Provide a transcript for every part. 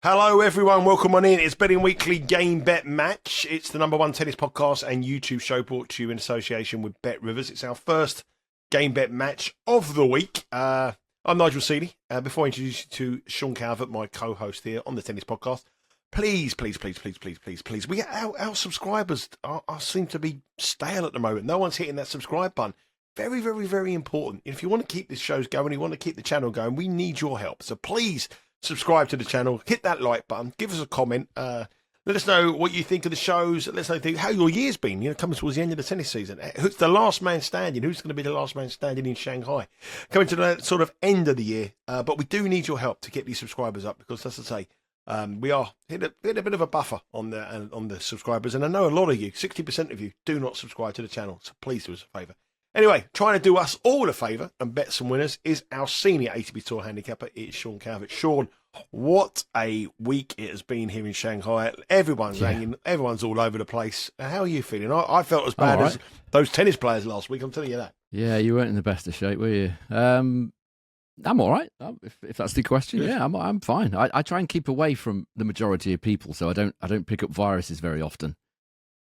Hello everyone, welcome on in. It's Betting Weekly Game Bet Match. It's the number one tennis podcast and YouTube show brought to you in association with Bet Rivers. It's our first Game Bet Match of the week. I'm Nigel Seeley. Before I introduce you to Sean Calvert, my co-host here on the tennis podcast, please, our subscribers seem to be stale at the moment. No one's hitting that subscribe button. Very, very, very important. If you want to keep this shows going, you want to keep the channel going, we need your help. So please subscribe to the channel, hit that like button, give us a comment, let us know what you think of the shows, let us know how your year's been, coming towards the end of the tennis season. Who's the last man standing? Who's going to be the last man standing in Shanghai? Coming to the sort of end of the year, but we do need your help to get these subscribers up because, as I say, we are hit a bit of a buffer on the subscribers, and I know a lot of you, 60% of you, do not subscribe to the channel, so please do us a favour. Anyway, trying to do us all a favour and bet some winners is our senior ATP Tour handicapper. It's Sean Calvert. Sean, what a week it has been here in Shanghai. Everyone's hanging, everyone's all over the place. How are you feeling? I felt as bad as those tennis players last week, I'm telling you that. Yeah, you weren't in the best of shape, were you? I'm all right, if that's the question. Good. Yeah, I'm fine. I try and keep away from the majority of people, so I don't pick up viruses very often.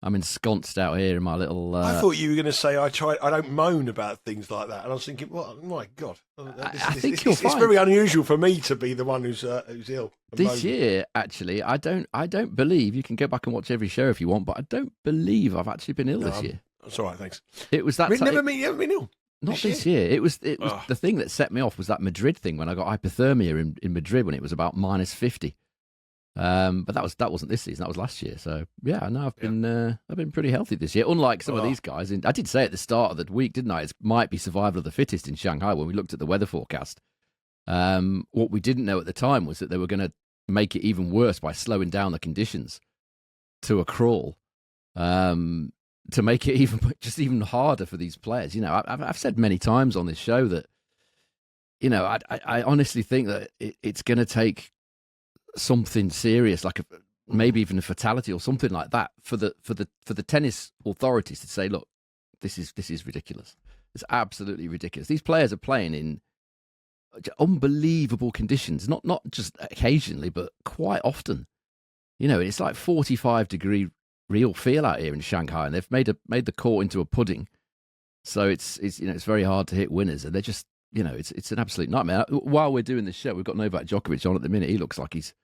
I'm ensconced out here in my little... I thought you were going to say I don't moan about things like that. And I was thinking, well, my God. I think you're fine. It's very unusual for me to be the one who's ill. This year, actually, I don't believe, you can go back and watch every show if you want, but I don't believe I've actually been ill this year. That's all right, thanks. It was that... You haven't been ill? Not this year. It was the thing that set me off was that Madrid thing when I got hypothermia in Madrid when it was about minus 50. But that wasn't this season. That was last year. So yeah, no, I've been pretty healthy this year. Unlike some of these guys, I did say at the start of the week, didn't I? It might be survival of the fittest in Shanghai when we looked at the weather forecast. What we didn't know at the time was that they were going to make it even worse by slowing down the conditions to a crawl, to make it even harder for these players. I've said many times on this show that I honestly think that it's going to take something serious, like maybe even a fatality or something like that, for the tennis authorities to say, look, this is ridiculous. It's absolutely ridiculous. These players are playing in unbelievable conditions, not just occasionally, but quite often. It's like 45-degree real feel out here in Shanghai, and they've made the court into a pudding. So it's very hard to hit winners, and they're just it's an absolute nightmare. While we're doing this show, we've got Novak Djokovic on at the minute. He looks like he's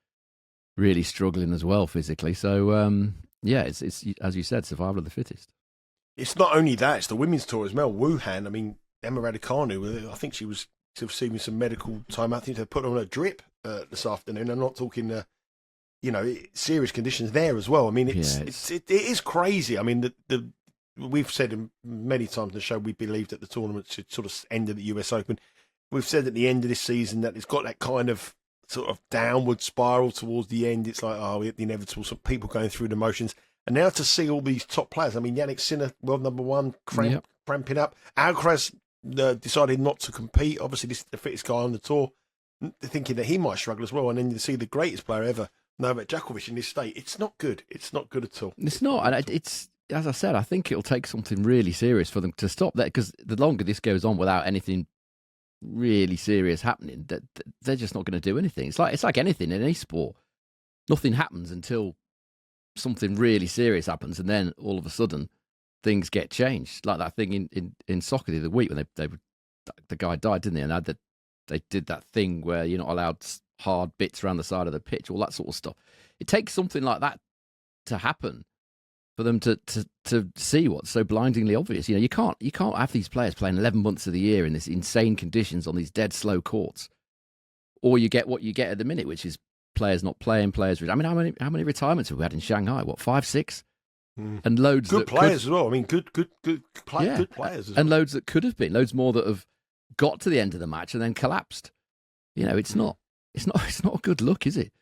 really struggling as well physically. So, it's as you said, survival of the fittest. It's not only that, it's the women's tour as well. Wuhan, I mean, Emma Raducanu, I think she was receiving some medical time. I think they put her on a drip this afternoon. I'm not talking, serious conditions there as well. I mean, it is crazy. I mean, we've said many times in the show we believe that the tournament should sort of end at the US Open. We've said at the end of this season that it's got that kind of sort of downward spiral towards the end. It's like, the inevitable, some people going through the motions. And now to see all these top players, I mean, Yannick Sinner, world number one, cramping up. Alcaraz decided not to compete. Obviously, this is the fittest guy on the tour, thinking that he might struggle as well. And then you see the greatest player ever, Novak Djokovic, in this state. It's not good. It's not good at all. It's not. And it's... As I said, I think it'll take something really serious for them to stop that, because the longer this goes on without anything really serious happening, that they're just not going to do anything. It's like anything in any sport. Nothing happens until something really serious happens, and then all of a sudden things get changed. Like that thing in soccer the other week when the guy died, didn't they? And they did that thing where you're not allowed hard bits around the side of the pitch, all that sort of stuff. It takes something like that to happen for them to see what's so blindingly obvious. You can't have these players playing 11 months of the year in this insane conditions on these dead slow courts, or you get what you get at the minute, which is players not playing, players. I mean, how many retirements have we had in Shanghai? What, 5, 6, and loads good players as well. I mean, good players, as and well. Loads that could have been, loads more that have got to the end of the match and then collapsed. It's not a good look, is it?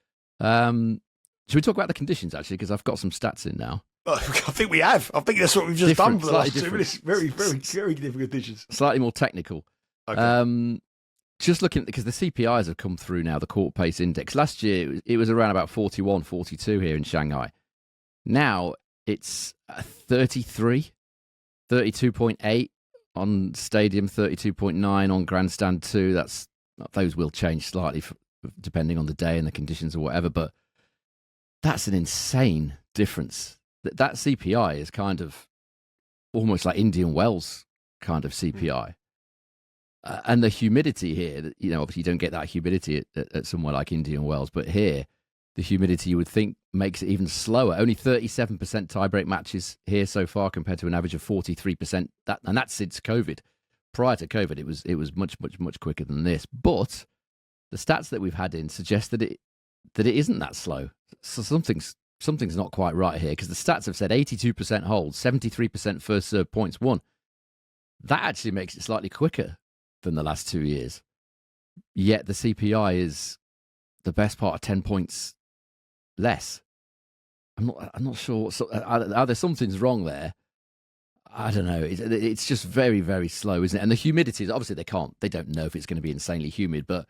Should we talk about the conditions actually? Because I've got some stats in now. I think we have. I think that's what we've just done for the last 2 minutes. Very, very, very different conditions. Slightly more technical. Okay. Just looking at, because the CPIs have come through now, the court pace index. Last year, it was around about 41, 42 here in Shanghai. Now, it's 33, 32.8 on Stadium, 32.9 on Grandstand 2. Those will change slightly depending on the day and the conditions or whatever. But that's an insane difference. That CPI is kind of almost like Indian Wells kind of CPI. And the humidity here, obviously you don't get that humidity at somewhere like Indian Wells, but here, the humidity you would think makes it even slower. Only 37% tiebreak matches here so far compared to an average of 43%. And that's since COVID. Prior to COVID, it was much, much, much quicker than this. But the stats that we've had in suggest that it isn't that slow. So something's not quite right here, because the stats have said 82% holds, 73% first serve points won. That actually makes it slightly quicker than the last 2 years. Yet the CPI is the best part of 10 points less. I'm not sure. Are there something's wrong there? I don't know. It's just very, very slow, isn't it? And the humidity, obviously they don't know if it's going to be insanely humid, but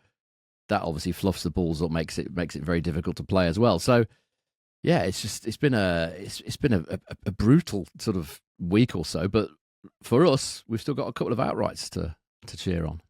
that obviously fluffs the balls up, makes it very difficult to play as well. So yeah, it's been a brutal sort of week or so, but for us, we've still got a couple of outrights to cheer on.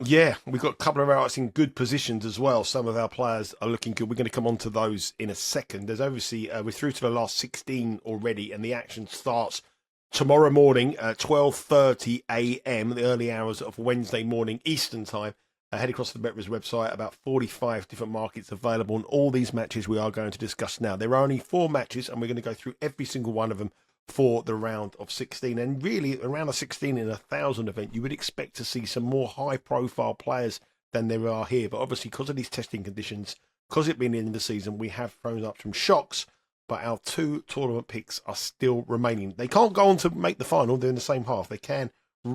Yeah, we've got a couple of outrights in good positions as well. Some of our players are looking good. We're going to come on to those in a second. There's obviously, we're through to the last 16 already, and the action starts tomorrow morning at 12:30 a.m., the early hours of Wednesday morning Eastern time. Head across to the BetRivers website, about 45 different markets available, and all these matches we are going to discuss now. There are only 4 matches, and we're going to go through every single one of them for the round of 16. And really, around the 16 in a 1,000 event, you would expect to see some more high-profile players than there are here. But obviously, because of these testing conditions, because it being the end of the season, we have thrown up some shocks, but our 2 tournament picks are still remaining. They can't go on to make the final. They're in the same half. They can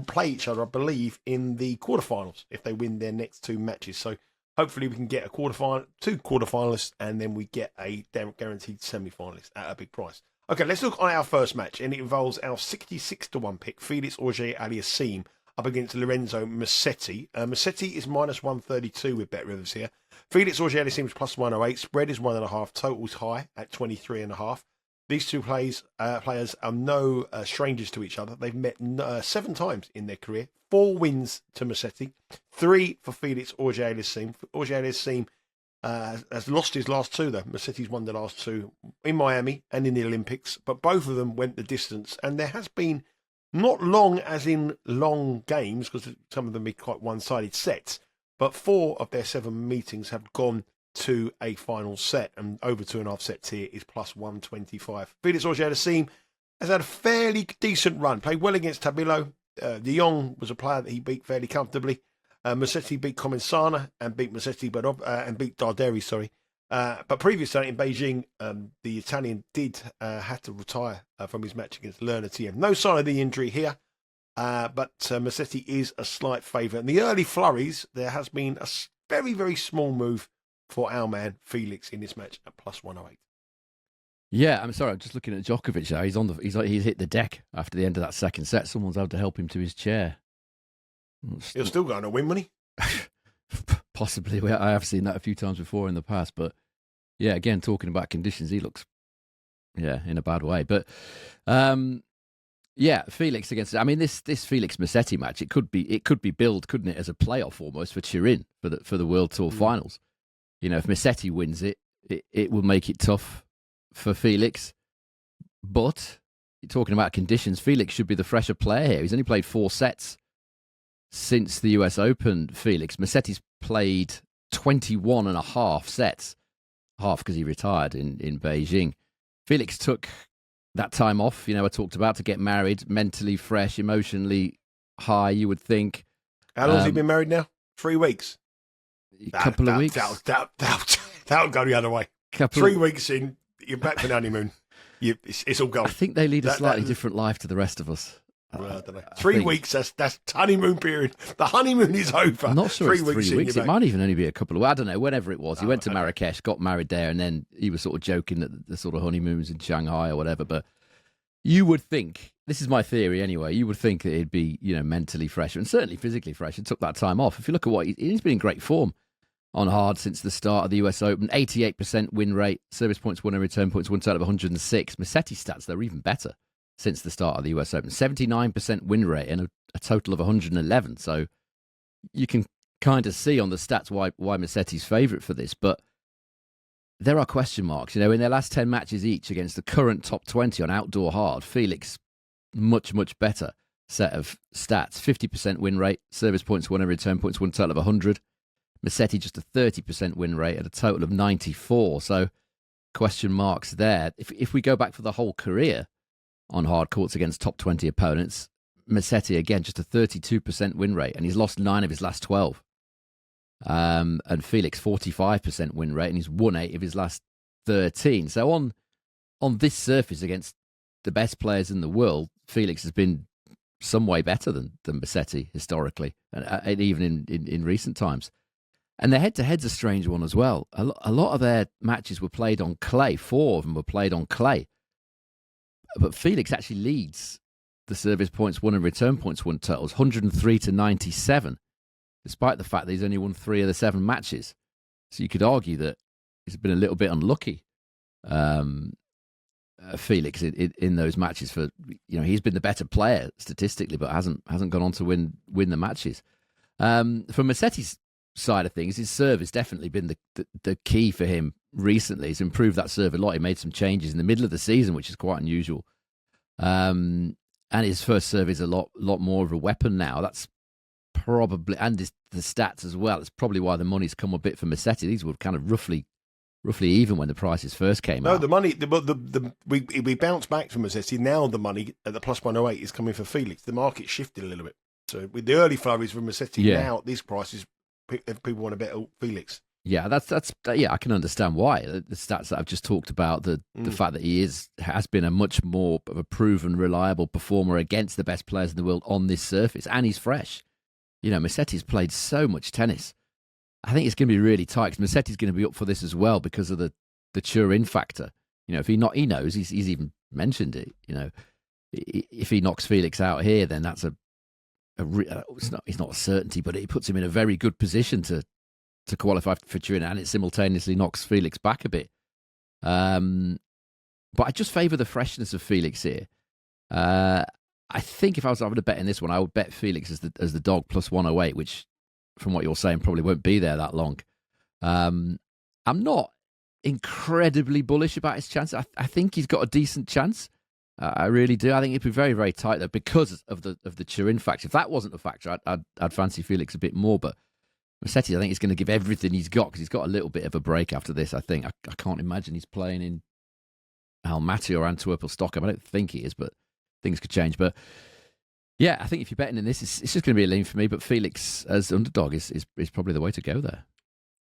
play each other, I believe, in the quarterfinals if they win their next 2 matches. So hopefully we can get a 2 quarterfinalists, and then we get a guaranteed semi-finalist at a big price. Okay, let's look on our first match, and it involves our 66-1 pick, Felix Auger Aliassime, up against Lorenzo Musetti. Musetti is minus 132 with BetRivers here. Felix Auger Aliassime is plus 108. Spread is 1.5. Totals high at 23.5. These 2 players are no strangers to each other. They've met 7 times in their career. 4 wins to Musetti, 3 for Felix Auger Aliassime. Auger Aliassime has lost his last 2, though. Musetti's won the last 2 in Miami and in the Olympics, but both of them went the distance. And there has been, not long as in long games, because some of them be quite one-sided sets, but 4 of their 7 meetings have gone to a final set, and over 2.5 sets here is plus 125. Felix Auger Aliassime has had a fairly decent run, played well against Tabilo. De Jong was a player that he beat fairly comfortably. Musetti beat Comensana and beat Musetti, and beat Darderi, sorry. But previous to that in Beijing, the Italian did have to retire from his match against Tien. No sign of the injury here, but Musetti is a slight favourite. In the early flurries, there has been a very, very small move for our man Felix in this match at plus 108. Yeah, I'm sorry. I'm just looking at Djokovic now. He's hit the deck after the end of that second set. Someone's had to help him to his chair. He'll still go on a win, won't he? Possibly. I have seen that a few times before in the past. But yeah, again, talking about conditions, he looks, in a bad way. But Felix against. I mean, this Felix Musetti match, it could be billed, couldn't it, as a playoff almost for Turin for the World Tour Finals. If Musetti wins it will make it tough for Felix. But you're talking about conditions. Felix should be the fresher player here. He's only played 4 sets since the US Open, Felix. Musetti's played 21.5 sets, half because he retired in Beijing. Felix took that time off, I talked about, to get married, mentally fresh, emotionally high, you would think. How long has he been married now? 3 weeks? A couple of weeks. That'll go the other way. 3 weeks in, you're back for the honeymoon. It's all gone. I think they lead a slightly different life to the rest of us. Well, I don't know. 3 weeks, that's honeymoon period. The honeymoon is over. I'm not sure 3 it's 3 weeks. It might even only be a couple of, I don't know, whenever it was. He went to Marrakesh, got married there, and then he was sort of joking that the sort of honeymoons in Shanghai or whatever. But you would think, this is my theory anyway, you would think that he'd be, mentally fresh and certainly physically fresh and took that time off. If you look at what he's been in great form on hard since the start of the US Open. 88% win rate, service points won and return points won total of 106. Musetti stats, they're even better since the start of the US Open. 79% win rate and a total of 111. So you can kind of see on the stats why Musetti's favourite for this, but there are question marks. In their last 10 matches each against the current top 20 on outdoor hard, Felix, much, much better set of stats. 50% win rate, service points won and return points won, total of 100. Musetti just a 30% win rate at a total of 94. So question marks there. If we go back for the whole career on hard courts against top 20 opponents, Musetti, again, just a 32% win rate, and he's lost 9 of his last 12. And Felix, 45% win rate, and he's won 8 of his last 13. So on this surface against the best players in the world, Felix has been some way better than Musetti historically, and even in recent times. And their head-to-head's a strange one as well. A lot of their matches were played on clay. 4 of them were played on clay. But Felix actually leads the service points won and return points won totals, 103 to 97, despite the fact that he's only won 3 of the 7 matches. So you could argue that he's been a little bit unlucky, Felix, in those matches. For he's been the better player statistically, but hasn't gone on to win the matches. From Musetti's side of things, his serve has definitely been the key for him recently. He's improved that serve a lot. He made some changes in the middle of the season, which is quite unusual. And his first serve is a lot more of a weapon now. That's probably, and the stats as well. It's probably why the money's come a bit for Musetti. These were kind of roughly even when the prices first came out. No, the money, we bounced back from Musetti. Now the money at the plus 108 is coming for Felix. The market shifted a little bit. So with the early flurries from Musetti, now at these prices, people want to bet Felix. Yeah, that's I can understand why. The stats that I've just talked about, the fact that he has been a much more of a proven, reliable performer against the best players in the world on this surface, and he's fresh. Musetti's played so much tennis. I think it's going to be really tight, because Musetti's going to be up for this as well because of the Turin factor. If he knows, he's even mentioned it. If he knocks Felix out here, then that's it's not a certainty, but it puts him in a very good position to qualify for Turin, and it simultaneously knocks Felix back a bit. But I just favour the freshness of Felix here. I think if I was having to bet in this one, I would bet Felix as the dog plus 108, which, from what you're saying, probably won't be there that long. I'm not incredibly bullish about his chance. I think he's got a decent chance. I really do. I think it'd be very, very tight though because of the Turin factor. If that wasn't a factor, I'd fancy Felix a bit more. But Musetti, I think he's going to give everything he's got, because he's got a little bit of a break after this. I think I can't imagine he's playing in Almaty or Antwerp or Stockholm. I don't think he is, but things could change. But yeah, I think if you're betting in this, it's just going to be a lean for me. But Felix as underdog is probably the way to go there.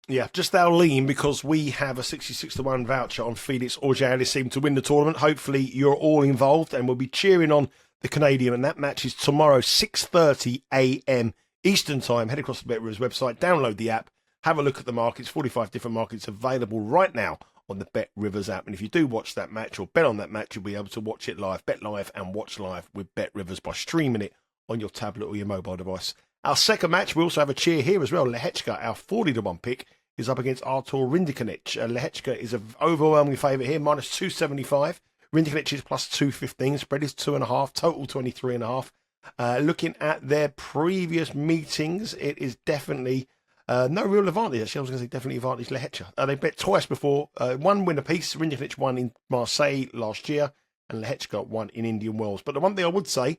Yeah, just our lean, because we have a 66-1 voucher on Felix Auger Aliassime to win the tournament. Hopefully you're all involved, and we'll be cheering on the Canadian, and that match is tomorrow, 6:30 a.m. Eastern Time. Head across the BetRivers website, download the app, have a look at the markets. 45 different markets available right now on the BetRivers app. And if you do watch that match or bet on that match, you'll be able to watch it live, bet live and watch live with BetRivers by streaming it on your tablet or your mobile device. Our second match, we also have a cheer here as well. Lehecka, our 40-1 pick, is up against Artur Rinderknech. Lehecka is an overwhelming favourite here, minus 275. Rinderknech is plus 215. Spread is 2.5, total 23.5. Looking at their previous meetings, it is definitely no real advantage. Actually, I was going to say definitely advantage Lehecka. They bet twice before. One win apiece. Rinderknech won in Marseille last year, and Lehecka won in Indian Wells. But the one thing I would say,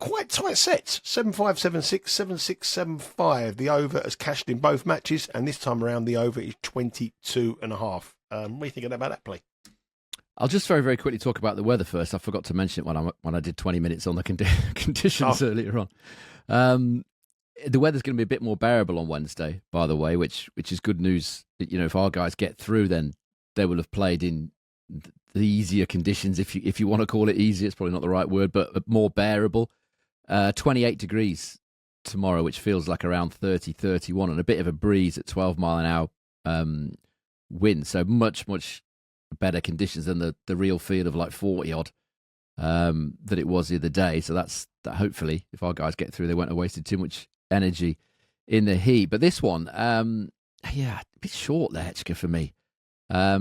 quite tight sets. 7-5, 7-6, 7-6, 7-5. The over has cashed in both matches, and this time around the over is 22.5. What are you thinking about that play? I'll just very, very quickly talk about the weather first. I forgot to mention it when I did 20 minutes on the conditions earlier on. The weather's going to be a bit more bearable on Wednesday, by the way, which is good news. If our guys get through, then they will have played in the easier conditions, if you want to call it easier. It's probably not the right word, but more bearable. 28 degrees tomorrow, which feels like around 30, 31, and a bit of a breeze at 12 mile an hour wind. So much, much better conditions than the real feel of like 40 odd that it was the other day. So that hopefully, if our guys get through, they won't have wasted too much energy in the heat. But this one, a bit short, Lehecka, for me. I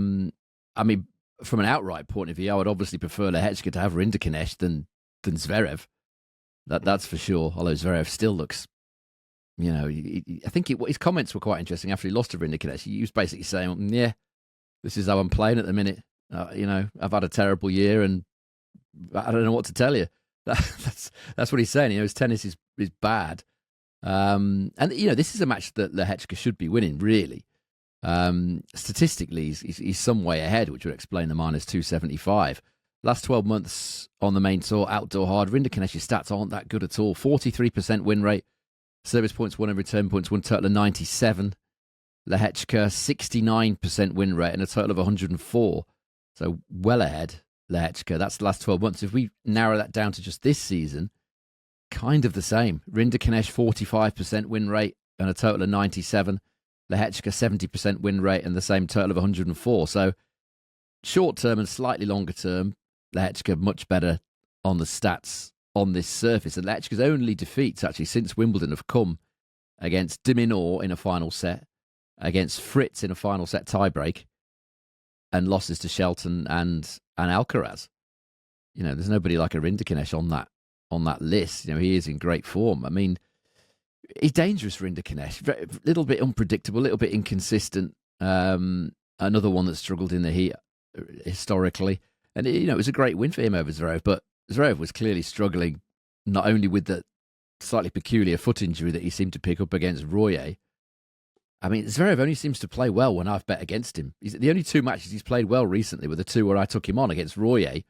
mean, from an outright point of view, I would obviously prefer Lehecka to have Rinderknech than Zverev. That's for sure. Although Zverev still looks, I think his comments were quite interesting after he lost to Rinderknech. He was basically saying, yeah, this is how I'm playing at the minute. I've had a terrible year and I don't know what to tell you. That's what he's saying. His tennis is bad. And this is a match that Lehecka should be winning, really. Statistically, he's some way ahead, which would explain the minus 275. Last 12 months on the main tour, outdoor hard, Rinderknech's stats aren't that good at all. 43% win rate, service points won and return points won, total of 97. Lehecka, 69% win rate and a total of 104. So well ahead, Lehecka. That's the last 12 months. If we narrow that down to just this season, kind of the same. Rinderknech, 45% win rate and a total of 97. Lehecka, 70% win rate and the same total of 104. So short term and slightly longer term, Lehecka much better on the stats on this surface. And Lehecka's only defeats actually since Wimbledon have come against Minaur in a final set, against Fritz in a final set tiebreak, and losses to Shelton and Alcaraz. There's nobody like a Rinderknech on that list. He is in great form. I mean, he's dangerous, Rinderknech. A little bit unpredictable, a little bit inconsistent. Another one that struggled in the heat historically. And, it was a great win for him over Zverev, but Zverev was clearly struggling not only with the slightly peculiar foot injury that he seemed to pick up against Royer. I mean, Zverev only seems to play well when I've bet against him. The only two matches he's played well recently were the two where I took him on against Royer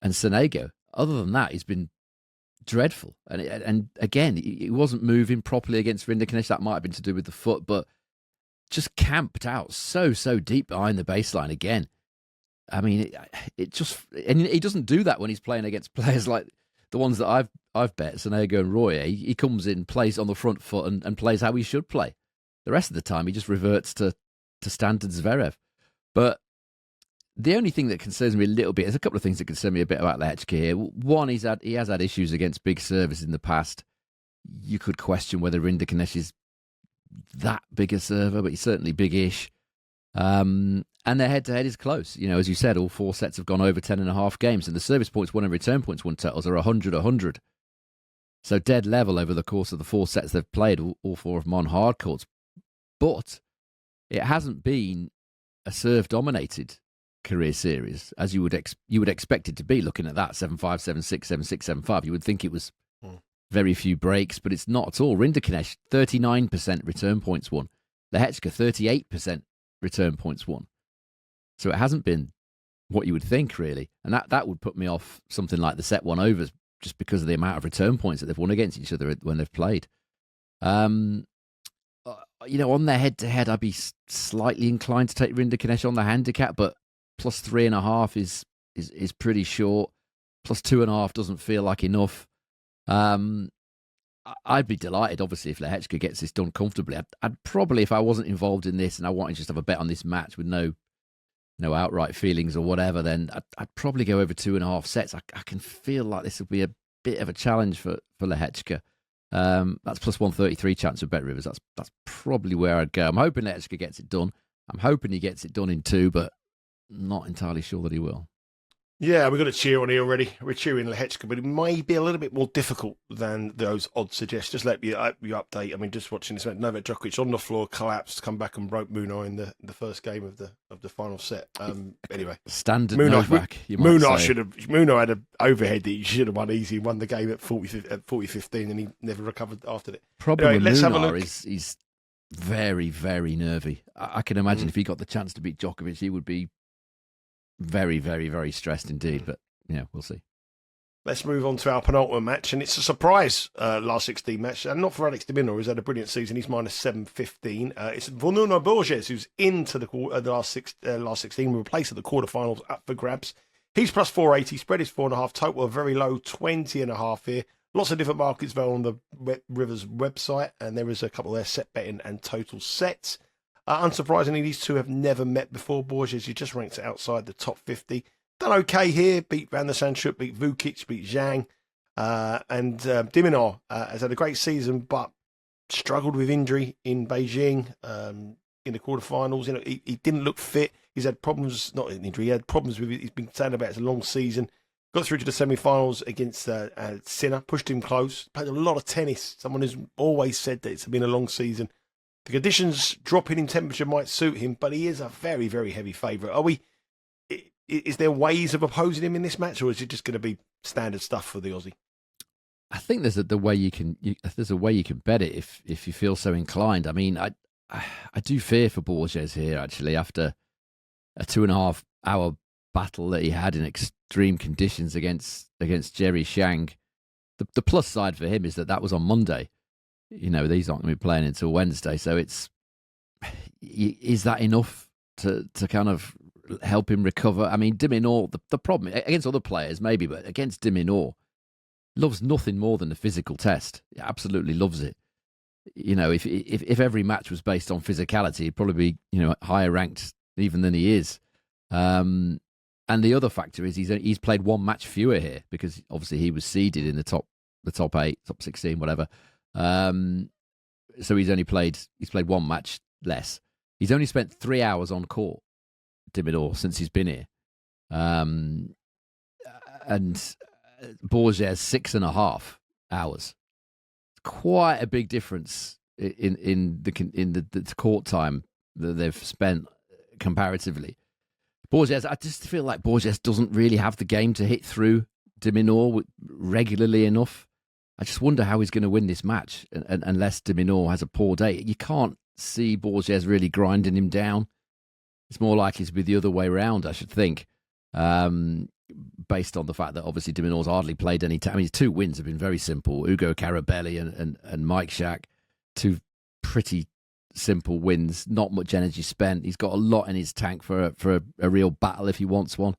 and Sonego. Other than that, he's been dreadful. And again, he wasn't moving properly against Rinderknech. That might have been to do with the foot, but just camped out so deep behind the baseline again. I mean, and he doesn't do that when he's playing against players like the ones that I've bet, Sonego and Royer. He comes in, plays on the front foot and plays how he should play. The rest of the time, he just reverts to standard Zverev. But the only thing that concerns me a little bit, there's a couple of things that concern me a bit about Lehecka here. One, he has had issues against big servers in the past. You could question whether Rinderknech is that big a server, but he's certainly big-ish. And their head-to-head is close. As you said, all four sets have gone over 10.5 games, and the service points won and return points won totals are 100-100. So dead level over the course of the four sets they've played, all four of them on hard courts. But it hasn't been a serve-dominated career series, as you would expect it to be, looking at that, 7-5, 7-6, 7-6, 7-5. You would think it was very few breaks, but it's not at all. Rinderknech, 39% return points won. Lehecka, 38% return points won. So it hasn't been what you would think, really. And that would put me off something like the set one overs, just because of the amount of return points that they've won against each other when they've played. On their head-to-head, I'd be slightly inclined to take Rinderknech on the handicap, but plus 3.5 is pretty short. Plus 2.5 doesn't feel like enough. I'd be delighted, obviously, if Lehecka gets this done comfortably. I'd probably, if I wasn't involved in this and I wanted to just have a bet on this match with no outright feelings or whatever, then I'd probably go over 2.5 sets. I can feel like this will be a bit of a challenge for Lehecka. That's plus 133 chance of Bet Rivers. That's probably where I'd go. I'm hoping Lehecka gets it done. I'm hoping he gets it done in 2, but not entirely sure that he will. Yeah, we're going to cheer on here already. We're cheering Lehecka, but it may be a little bit more difficult than those odds suggest. Just let you update. I mean, just watching this, Novak Djokovic on the floor, collapsed, come back and broke Muno in the first game of the final set. Anyway, standard Novak. Muno had an overhead that he should have won easy. Won the game at 40-15, and he never recovered after it. Problem anyway, with Muno is he's very, very nervy. I can imagine if he got the chance to beat Djokovic, he would be very, very, very stressed indeed, but we'll see. Let's move on to our penultimate match, and it's a surprise last 16 match, and not for Alex de Minaur, who's had a brilliant season. He's minus 715. It's Nuno Borges, who's into the last 16, replaced at the quarterfinals, up for grabs. He's plus 480, spread is 4.5, total very low, 20.5 here. Lots of different markets though on the Rivers website, and there is a couple there, set betting and total sets. Unsurprisingly, these two have never met before. Borges, he just ranks outside the top 50. Done okay here. Beat Van der Sandschuk, beat Vukic, beat Zhang. And de Minaur has had a great season, but struggled with injury in Beijing in the quarterfinals. He didn't look fit. He's had problems, not in injury, he had problems with it. He's been saying about it's a long season. Got through to the semi-finals against Sinner, pushed him close, played a lot of tennis. Someone who's always said that it's been a long season. The conditions dropping in temperature might suit him, but he is a very, very heavy favourite. Is there ways of opposing him in this match, or is it just going to be standard stuff for the Aussie? I think there's a way you can bet it if you feel so inclined. I mean, I do fear for Borges here actually after a 2.5 hour battle that he had in extreme conditions against Jiri Shang. The plus side for him is that was on Monday. You know, these aren't going to be playing until Wednesday, so is that enough to kind of help him recover? I mean, de Minaur, the problem against other players maybe, but against de Minaur, loves nothing more than the physical test. He absolutely loves it. You know, if every match was based on physicality, he'd probably be higher ranked even than he is. And the other factor is he's played one match fewer here because obviously he was seeded in the top 8, top 16, whatever. So he's played one match less. He's only spent 3 hours on court, de Minaur, since he's been here. And Borges 6.5 hours. Quite a big difference in the court time that they've spent comparatively. Borges, I just feel like Borges doesn't really have the game to hit through de Minaur regularly enough. I just wonder how he's going to win this match unless de Minaur has a poor day. You can't see Borges really grinding him down. It's more likely to be the other way around, I should think, based on the fact that obviously de Minaur's hardly played any time. I mean, his 2 wins have been very simple. Ugo Carabelli and Mike Shack, 2 pretty simple wins, not much energy spent. He's got a lot in his tank for a real battle if he wants one.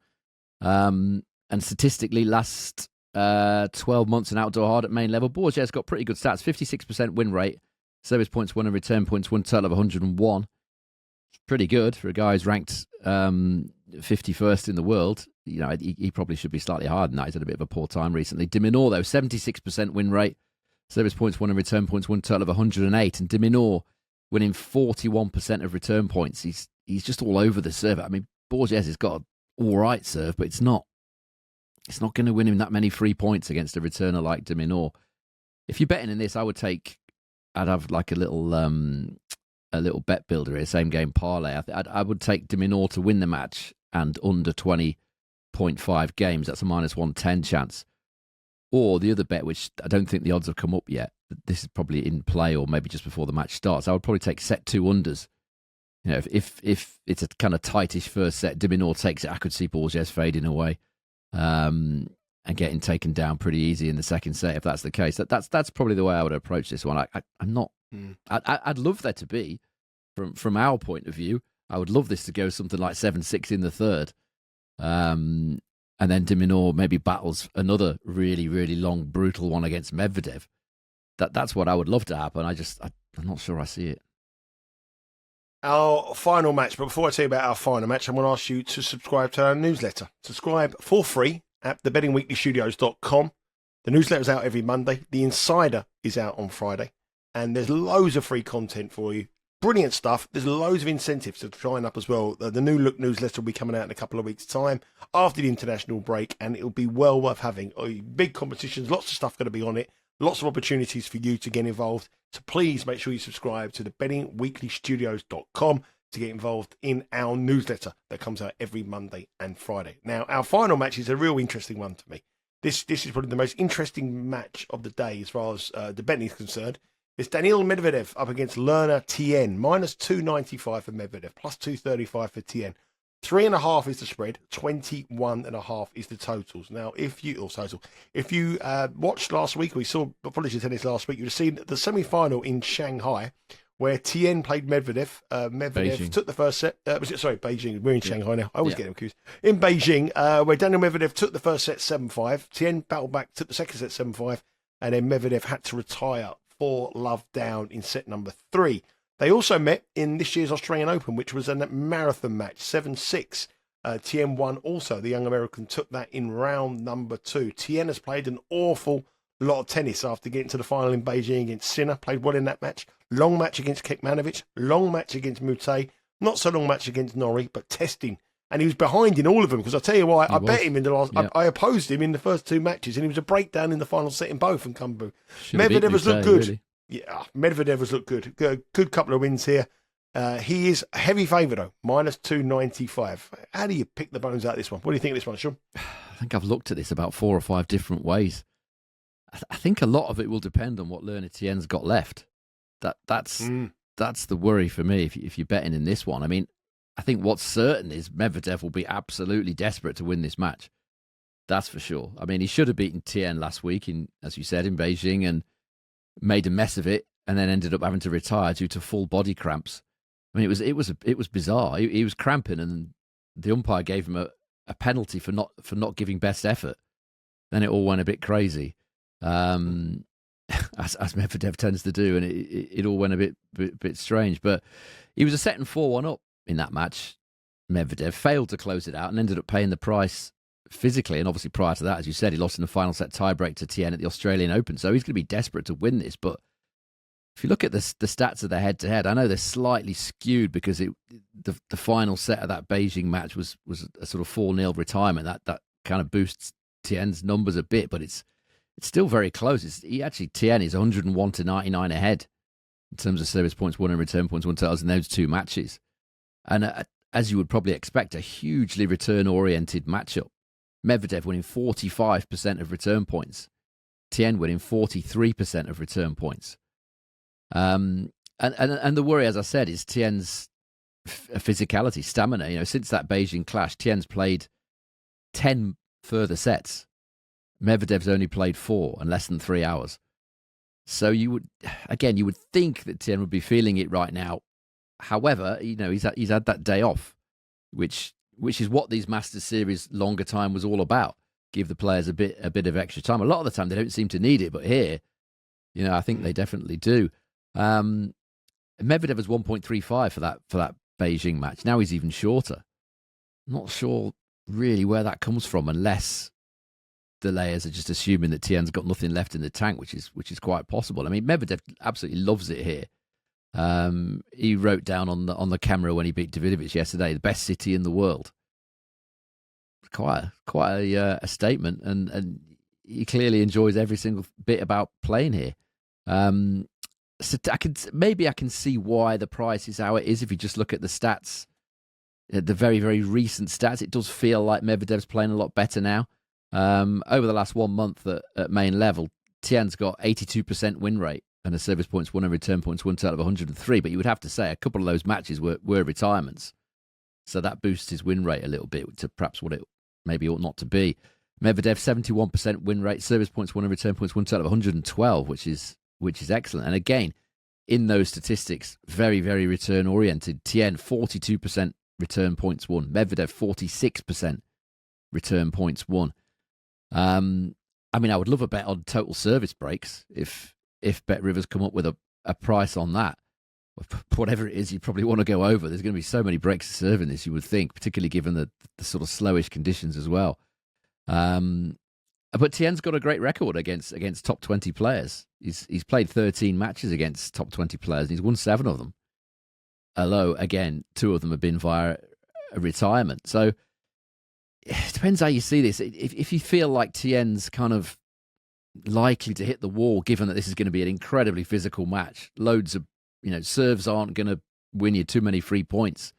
And statistically, last 12 months in outdoor hard at main level, Borges got pretty good stats. 56% win rate, service points won and return points won, total of 101. Pretty good for a guy who's ranked 51st in the world. You know, he probably should be slightly higher than that. He's had a bit of a poor time recently. De Minaur, though, 76% win rate, service points won and return points won, total of 108. And de Minaur winning 41% of return points. He's just all over the serve. I mean, Borges has got an all right serve, but it's not going to win him that many free points against a returner like de Minaur. If you're betting in this, I'd have like a little bet builder here, same game parlay. I would take de Minaur to win the match and under 20.5 games. That's a -110 chance. Or the other bet, which I don't think the odds have come up yet, this is probably in play or maybe just before the match starts. I would probably take set 2 unders. You know, if it's a kind of tightish first set, de Minaur takes it. I could see Borges fading away and getting taken down pretty easy in the second set. If that's the case, that's probably the way I would approach this one. I'm not. I'd love there to be, from our point of view, I would love this to go something like 7-6 in the third. And then de Minaur maybe battles another really, really long, brutal one against Medvedev. That's what I would love to happen. I'm not sure I see it. Our final match, but before I tell you about our final match, I'm going to ask you to subscribe to our newsletter. Subscribe for free at thebettingweeklystudios.com. The newsletter is out every Monday. The Insider is out on Friday. And there's loads of free content for you. Brilliant stuff. There's loads of incentives to sign up as well. The New Look newsletter will be coming out in a couple of weeks' time after the international break, and it'll be well worth having. Big competitions, lots of stuff going to be on it, lots of opportunities for you to get involved. So please make sure you subscribe to the bettingweeklystudios.com to get involved in our newsletter that comes out every Monday and Friday. Now, our final match is a real interesting one to me. This is probably the most interesting match of the day as far as the betting is concerned. It's Daniil Medvedev up against Tien, -295 for Medvedev, +235 for Tien. 3.5 is the spread, 21.5 is the totals. Now, if you watched last week, we saw Apology Tennis last week, you'd have seen the semi-final in Shanghai where Tien played Medvedev. Medvedev Beijing. Took the first set. Beijing? We're in Shanghai now. I always get them confused. In Beijing, where Daniil Medvedev took the first set 7-5. Tien battled back, took the second set 7-5, and then Medvedev had to retire 4-love down in set number 3. They also met in this year's Australian Open, which was a marathon match, 7-6. Tien won also. The young American took that in round number 2. Tien has played an awful lot of tennis after getting to the final in Beijing against Sinner. Played well in that match. Long match against Kekmanovic. Long match against Musetti. Not so long match against Nori, but testing And he was behind in all of them, because I'll tell you why, I bet him in the last... Yep. I opposed him in the first 2 matches, and he was a breakdown in the final set in both and come through. Should have Medvedev has looked good. really. Yeah, Medvedev has looked good. Good couple of wins here. He is a heavy favourite, though, minus 295. How do you pick the bones out of this one? What do you think of this one, Sean? I think I've looked at this about 4 or 5 different ways. I think a lot of it will depend on what Tien's got left. That's the worry for me if you're betting in this one. I mean, I think what's certain is Medvedev will be absolutely desperate to win this match. That's for sure. I mean, he should have beaten Tien last week, as you said, in Beijing, and made a mess of it, and then ended up having to retire due to full body cramps. I mean, it was bizarre. He was cramping, and the umpire gave him a penalty for not giving best effort. Then it all went a bit crazy, as Medvedev tends to do, and it all went a bit strange. But he was a set and 4-1 up in that match. Medvedev failed to close it out and ended up paying the price physically. And obviously, prior to that, as you said, he lost in the final set tiebreak to Tien at the Australian Open. So he's going to be desperate to win this, but if you look at the stats of the head-to-head, I know they're slightly skewed because the final set of that Beijing match was a sort of 4-0 retirement. That kind of boosts Tien's numbers a bit, but it's still very close. Tien is 101 to 99 ahead in terms of service points won and return points won totals in those 2 matches. And as you would probably expect, a hugely return-oriented matchup. Medvedev winning 45% of return points, Tien winning 43% of return points. And the worry, as I said, is Tien's physicality, stamina. Since that Beijing clash, Tien's played 10 further sets. Medvedev's only played 4 in less than 3 hours. So you would think that Tien would be feeling it right now. However, he's had that day off, which is what these Masters Series longer time was all about. Give the players a bit of extra time. A lot of the time they don't seem to need it, but here, I think they definitely do. Medvedev was 1.35 for that Beijing match. Now he's even shorter. Not sure really where that comes from, unless the layers are just assuming that Tien's got nothing left in the tank, which is quite possible. I mean, Medvedev absolutely loves it here. He wrote down on the camera when he beat Davidovich yesterday, the best city in the world. Quite a statement, and he clearly enjoys every single bit about playing here. So I can see why the price is how it is. If you just look at the stats, the very, very recent stats, it does feel like Medvedev's playing a lot better now. Over the last 1 month at main level, Tien's got 82% win rate and a service points won and return points won total of 103. But you would have to say a couple of those matches were retirements. So that boosts his win rate a little bit to perhaps what it maybe ought not to be. Medvedev, 71% win rate, service points won and return points won total of 112, which is excellent. And again, in those statistics, very, very return-oriented. Tien, 42% return points won. Medvedev, 46% return points won. I mean, I would love a bet on total service breaks if Bet Rivers come up with a price on that. Whatever it is you probably want to go over, there's going to be so many breaks to serve in this, you would think, particularly given the sort of slowish conditions as well. But Tien's got a great record against top 20 players. He's played 13 matches against top 20 players, and he's won 7 of them. Although, again, 2 of them have been via a retirement. So it depends how you see this. If you feel like Tien's kind of likely to hit the wall, given that this is going to be an incredibly physical match, loads of serves aren't going to win you too many free points,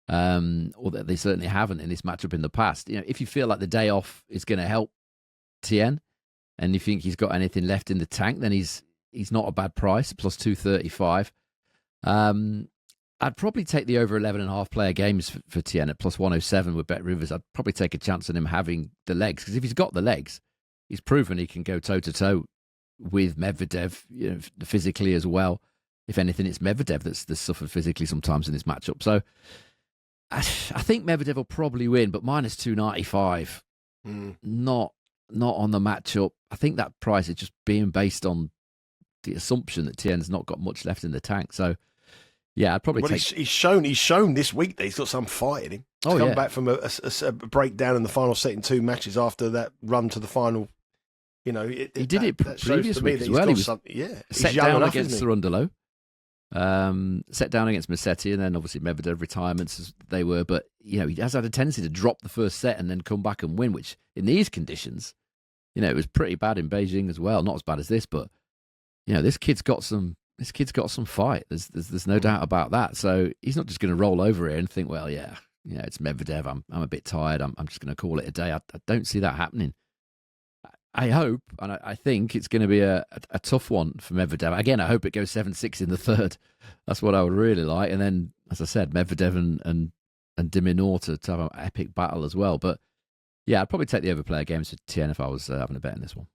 or that they certainly haven't in this matchup in the past. If you feel like the day off is going to help Tien, and you think he's got anything left in the tank, then he's not a bad price, plus 235. I'd probably take the over 11.5 player games for Tien at plus 107 with Bet Rivers. I'd probably take a chance on him having the legs, because if he's got the legs, he's proven he can go toe-to-toe with Medvedev, physically as well. If anything, it's Medvedev that's suffered physically sometimes in this matchup. So I think Medvedev will probably win, but minus 295, not on the matchup. I think that price is just being based on the assumption that Tien's not got much left in the tank. So yeah, I'd probably take... He's shown this week that he's got some fight in him. He's come back from a breakdown in the final set in 2 matches after that run to the final. He did it previous week as well. He was he's set young down enough, against Cerundolo. Set down against Musetti, and then obviously Medvedev retirements as they were. But he has had a tendency to drop the first set and then come back and win, which in these conditions, it was pretty bad in Beijing as well. Not as bad as this, but this kid's got some fight. There's no doubt about that. So he's not just going to roll over here and think, well, it's Medvedev. I'm a bit tired. I'm just going to call it a day. I don't see that happening. I hope, and I think it's going to be a tough one for Medvedev. Again, I hope it goes 7-6 in the third. That's what I would really like. And then, as I said, Medvedev and Minaur to have an epic battle as well. But yeah, I'd probably take the overplayer games for Tien if I was having a bet in this one.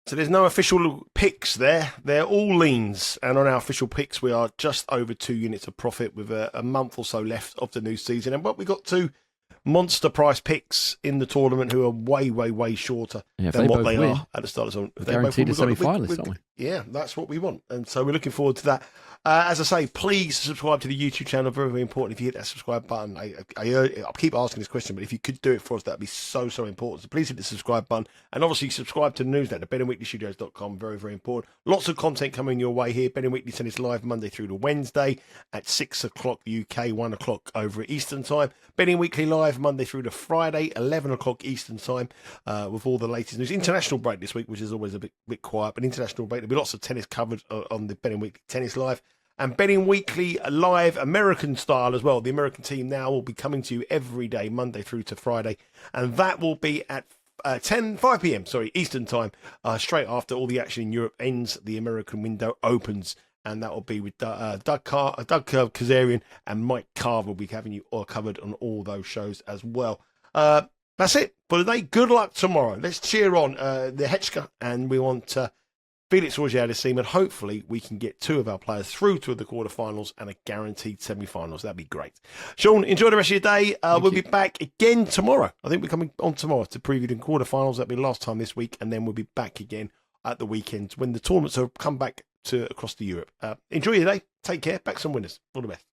So there's no official picks there. They're all leans. And on our official picks, we are just over 2 units of profit with a month or so left of the new season. And we got 2 monster price picks in the tournament who are way, way, way shorter than what they are at the start of the season. Guaranteed a semi-finalist, aren't we? Yeah, that's what we want. And so we're looking forward to that. As I say, please subscribe to the YouTube channel. Very, very important. If you hit that subscribe button, I keep asking this question, but if you could do it for us, that'd be so, so important. So please hit the subscribe button. And obviously subscribe to the newsletter, bettingweeklystudios.com. Very, very important. Lots of content coming your way here. Betting Weekly Tennis live Monday through to Wednesday at 6 o'clock UK, 1 o'clock over at Eastern Time. Betting Weekly live Monday through to Friday, 11 o'clock Eastern Time, with all the latest news. International break this week, which is always a bit quiet, but international break. There'll be lots of tennis covered on the Betting Weekly Tennis Live. And Betting Weekly live American style as well. The American team now will be coming to you every day, Monday through to Friday. And that will be at 5 p.m. Eastern Time. Straight after all the action in Europe ends, the American window opens. And that will be with Doug Kazarian and Mike Carver will be having you all covered on all those shows as well. That's it for today. Good luck tomorrow. Let's cheer on Lehecka, and we want Felix, Auger, Aliassime, and hopefully we can get 2 of our players through to the quarterfinals and a guaranteed semi-finals. That'd be great. Sean, enjoy the rest of your day. We'll be back again tomorrow. I think we're coming on tomorrow to preview the quarterfinals. That'll be last time this week, and then we'll be back again at the weekend when the tournaments have come back to across to Europe. Enjoy your day. Take care. Back some winners. All the best.